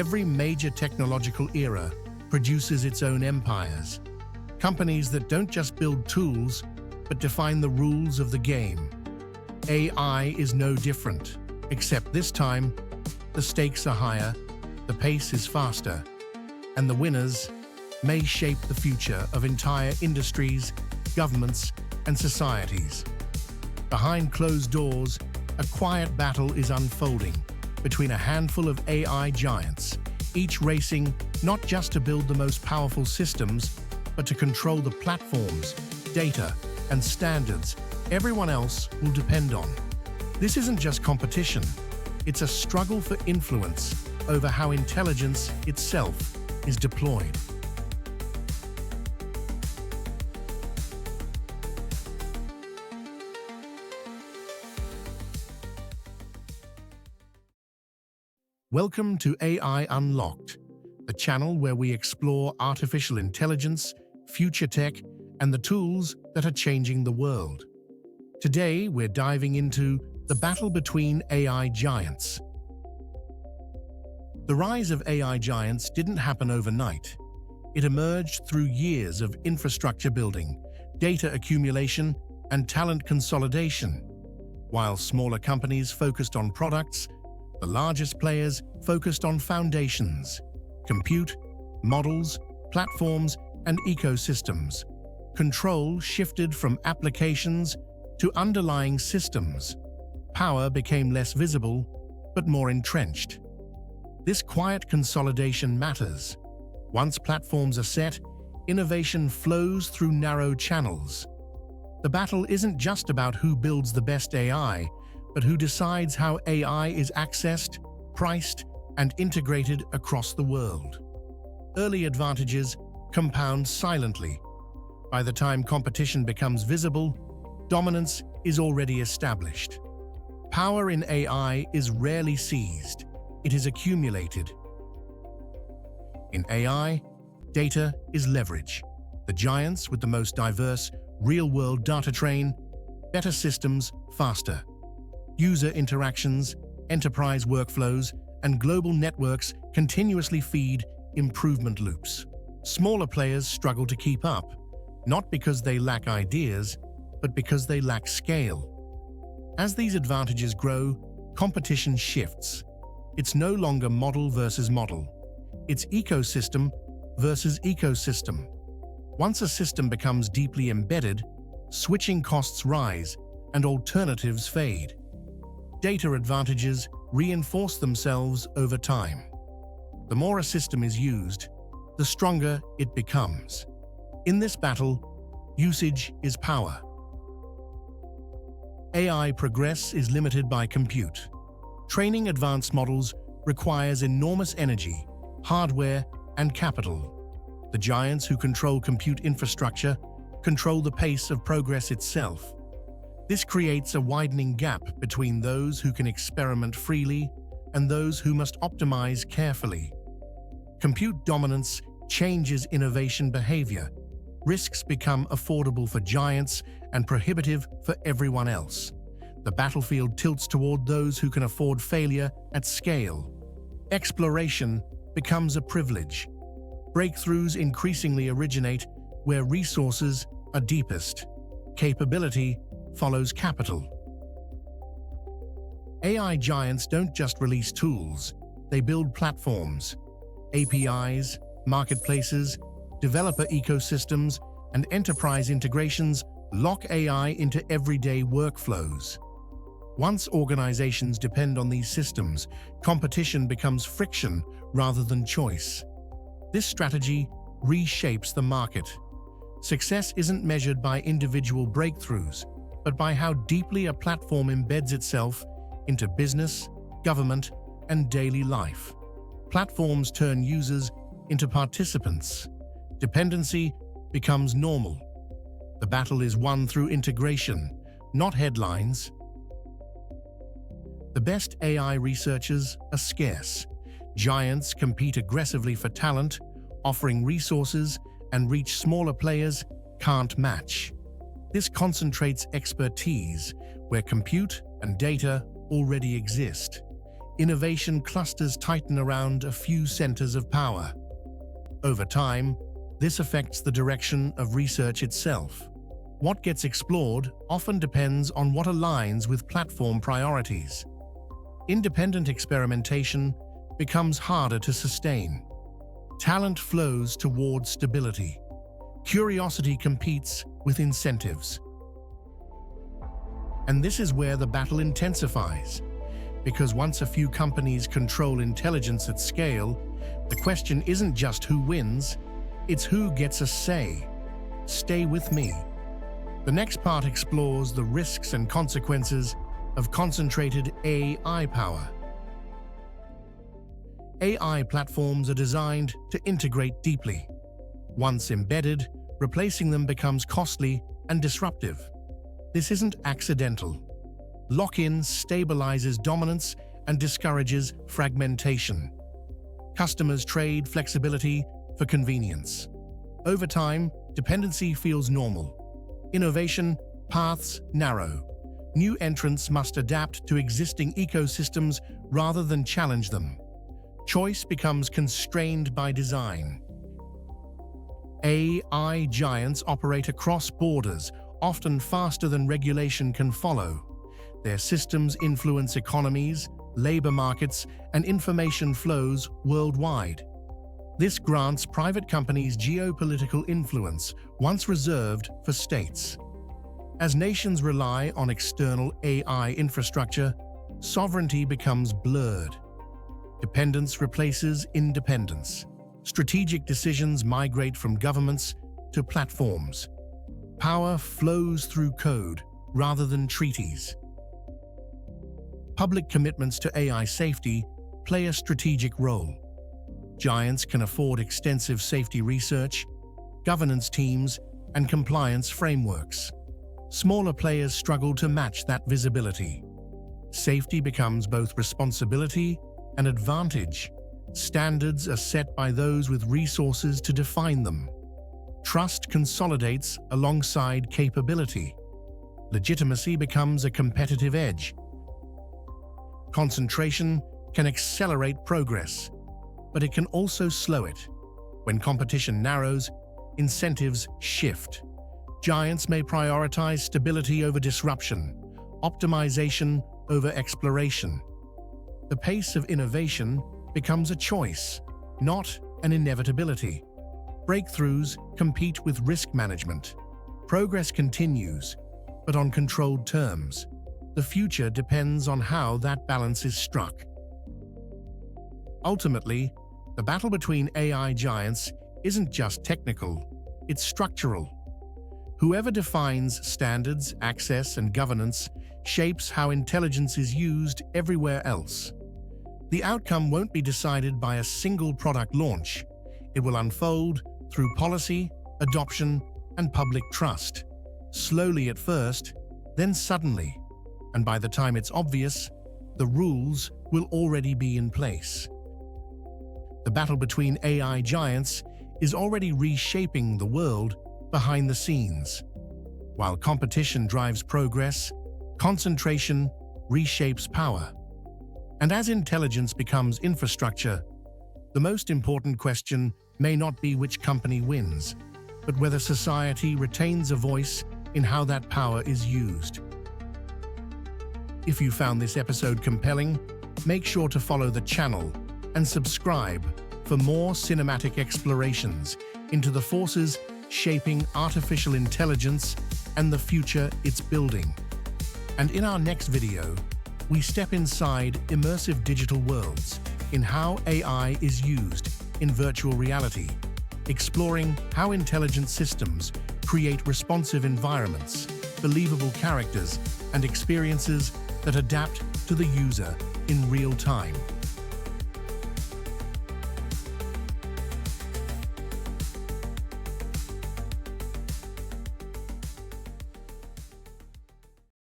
Every major technological era produces its own empires. Companies that don't just build tools, but define the rules of the game. AI is no different, except this time, the stakes are higher, the pace is faster, and the winners may shape the future of entire industries, governments, and societies. Behind closed doors, a quiet battle is unfolding between a handful of AI giants, each racing not just to build the most powerful systems, but to control the platforms, data, and standards everyone else will depend on. This isn't just competition, it's a struggle for influence over how intelligence itself is deployed. Welcome to AI Unlocked, the channel where we explore artificial intelligence, future tech, and the tools that are changing the world. Today, we're diving into the battle between AI giants. The rise of AI giants didn't happen overnight. It emerged through years of infrastructure building, data accumulation, and talent consolidation. While smaller companies focused on products, the largest players focused on foundations, compute, models, platforms, and ecosystems. Control shifted from applications to underlying systems. Power became less visible, but more entrenched. This quiet consolidation matters. Once platforms are set, innovation flows through narrow channels. The battle isn't just about who builds the best AI, but who decides how AI is accessed, priced, and integrated across the world. Early advantages compound silently. By the time competition becomes visible, dominance is already established. Power in AI is rarely seized, it is accumulated. In AI, data is leverage. The giants with the most diverse, real-world data train better systems faster. User interactions, enterprise workflows, and global networks continuously feed improvement loops. Smaller players struggle to keep up, not because they lack ideas, but because they lack scale. As these advantages grow, competition shifts. It's no longer model versus model. It's ecosystem versus ecosystem. Once a system becomes deeply embedded, switching costs rise and alternatives fade. Data advantages reinforce themselves over time. The more a system is used, the stronger it becomes. In this battle, usage is power. AI progress is limited by compute. Training advanced models requires enormous energy, hardware, and capital. The giants who control compute infrastructure control the pace of progress itself. This creates a widening gap between those who can experiment freely and those who must optimize carefully. Compute dominance changes innovation behavior. Risks become affordable for giants and prohibitive for everyone else. The battlefield tilts toward those who can afford failure at scale. Exploration becomes a privilege. Breakthroughs increasingly originate where resources are deepest. Capability follows capital. AI giants don't just release tools, they build platforms. APIs, marketplaces, developer ecosystems, and enterprise integrations lock AI into everyday workflows. Once organizations depend on these systems, competition becomes friction rather than choice. This strategy reshapes the market. Success isn't measured by individual breakthroughs, but by how deeply a platform embeds itself into business, government, and daily life. Platforms turn users into participants. Dependency becomes normal. The battle is won through integration, not headlines. The best AI researchers are scarce. Giants compete aggressively for talent, offering resources and reach smaller players can't match. This concentrates expertise where compute and data already exist. innovation clusters tighten around a few centers of power. Over time, this affects the direction of research itself. What gets explored often depends on what aligns with platform priorities. Independent experimentation becomes harder to sustain. Talent flows towards stability. Curiosity competes with incentives. And this is where the battle intensifies, because once a few companies control intelligence at scale, the question isn't just who wins, it's who gets a say. Stay with me. The next part explores the risks and consequences of concentrated AI power. AI platforms are designed to integrate deeply. Once embedded, replacing them becomes costly and disruptive. This isn't accidental. Lock-in stabilizes dominance and discourages fragmentation. Customers trade flexibility for convenience. Over time, dependency feels normal. Innovation paths narrow. New entrants must adapt to existing ecosystems rather than challenge them. Choice becomes constrained by design. AI giants operate across borders, often faster than regulation can follow. Their systems influence economies, labor markets, and information flows worldwide. This grants private companies geopolitical influence, once reserved for states. As nations rely on external AI infrastructure, sovereignty becomes blurred. Dependence replaces independence. Strategic decisions migrate from governments to platforms. Power flows through code rather than treaties. Public commitments to AI safety play a strategic role. Giants can afford extensive safety research, governance teams, and compliance frameworks. Smaller players struggle to match that visibility. Safety becomes both responsibility and advantage. Standards are set by those with resources to define them. Trust consolidates alongside capability. Legitimacy becomes a competitive edge. Concentration can accelerate progress, but it can also slow it. When competition narrows, incentives shift. Giants may prioritize stability over disruption, optimization over exploration. The pace of innovation becomes a choice, not an inevitability. Breakthroughs compete with risk management. Progress continues, but on controlled terms. The future depends on how that balance is struck. Ultimately, the battle between AI giants isn't just technical, it's structural. Whoever defines standards, access, and governance shapes how intelligence is used everywhere else. The outcome won't be decided by a single product launch. It will unfold through policy, adoption, and public trust. Slowly at first, then suddenly. And by the time it's obvious, the rules will already be in place. The battle between AI giants is already reshaping the world behind the scenes. While competition drives progress, concentration reshapes power. And as intelligence becomes infrastructure, the most important question may not be which company wins, but whether society retains a voice in how that power is used. If you found this episode compelling, make sure to follow the channel and subscribe for more cinematic explorations into the forces shaping artificial intelligence and the future it's building. And in our next video, we step inside immersive digital worlds in how AI is used in virtual reality, exploring how intelligent systems create responsive environments, believable characters, and experiences that adapt to the user in real time.